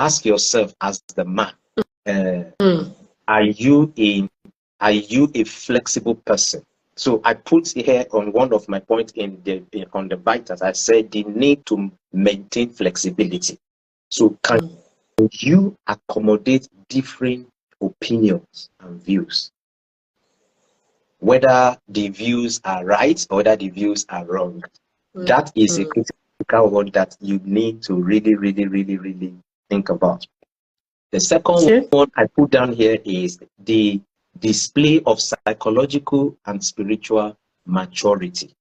ask yourself as the man, are you a flexible person? So I put here on one of my points on the vitals, I said the need to maintain flexibility. So can you accommodate different opinions and views, whether the views are right or whether the views are wrong? That is a critical one that you need to really think about. The second one I put down here is the display of psychological and spiritual maturity.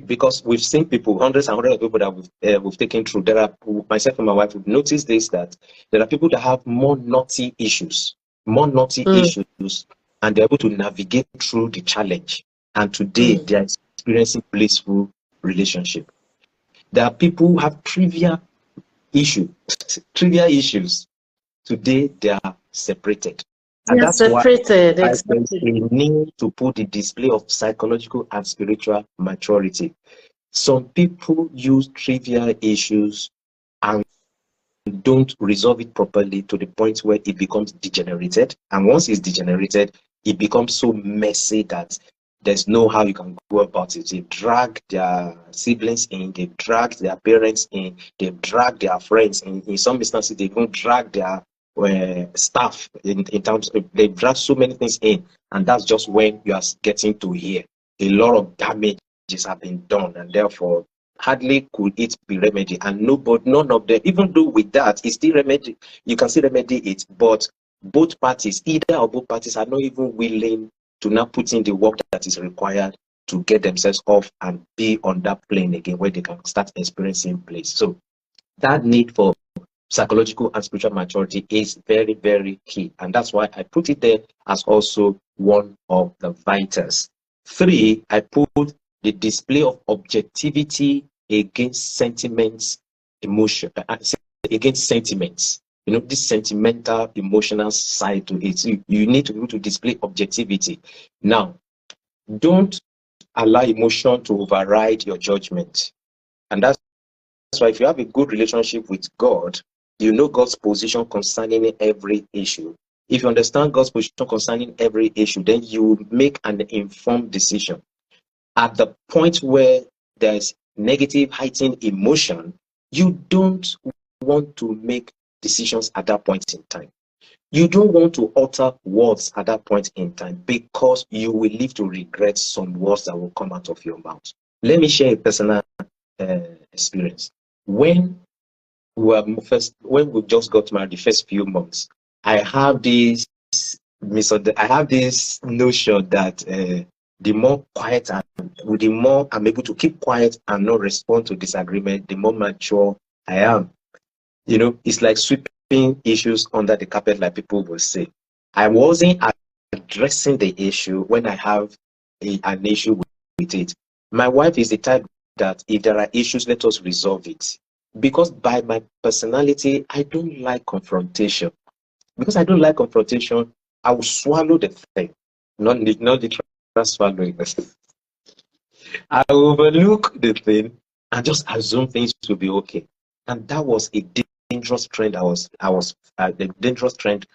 Because we've seen people, hundreds and hundreds of people that we've taken through. There are, myself and my wife, we've noticed this, that there are people that have more naughty issues, and they're able to navigate through the challenge. And today they are experiencing blissful relationship. There are people who have trivial issues. Today they are separated. And that's why we need to put the display of psychological and spiritual maturity. Some people use trivial issues and don't resolve it properly to the point where it becomes degenerated. And once it's degenerated, it becomes so messy that there's no how you can go about it. They drag their siblings in, they drag their parents in, they drag their friends in. In some instances, they even drag their staff in terms of, they drag so many things in, and that's just when you are getting to hear a lot of damages have been done, and therefore hardly could it be remedied. And none of them, even though with that it's still remedy, you can still remedy it, but both parties, either or both parties, are not even willing to now put in the work that is required to get themselves off and be on that plane again where they can start experiencing bliss. So that need for psychological and spiritual maturity is very key, and that's why I put it there as also one of the vitals. 3, I put the display of objectivity against sentiments, against sentiments. You know, this sentimental, emotional side to it. You need to be able to display objectivity. Now, don't allow emotion to override your judgment, and that's why if you have a good relationship with God, you know God's position concerning every issue. If you understand God's position concerning every issue, then you make an informed decision. At the point where there's negative, heightened emotion, you don't want to make decisions at that point in time. You don't want to utter words at that point in time, because you will live to regret some words that will come out of your mouth. Let me share a personal experience. When we just got married, the first few months, I have this notion that the more quiet the more I'm able to keep quiet and not respond to disagreement, the more mature I am. You know, it's like sweeping issues under the carpet, like people will say. I wasn't addressing the issue when I have an issue with it. My wife is the type that if there are issues, let us resolve it. Because by my personality, I don't like confrontation. Because I don't like confrontation, I will swallow the thing. Not the swallowing. I will overlook the thing and just assume things will be okay. And that was a dangerous trend. The dangerous trend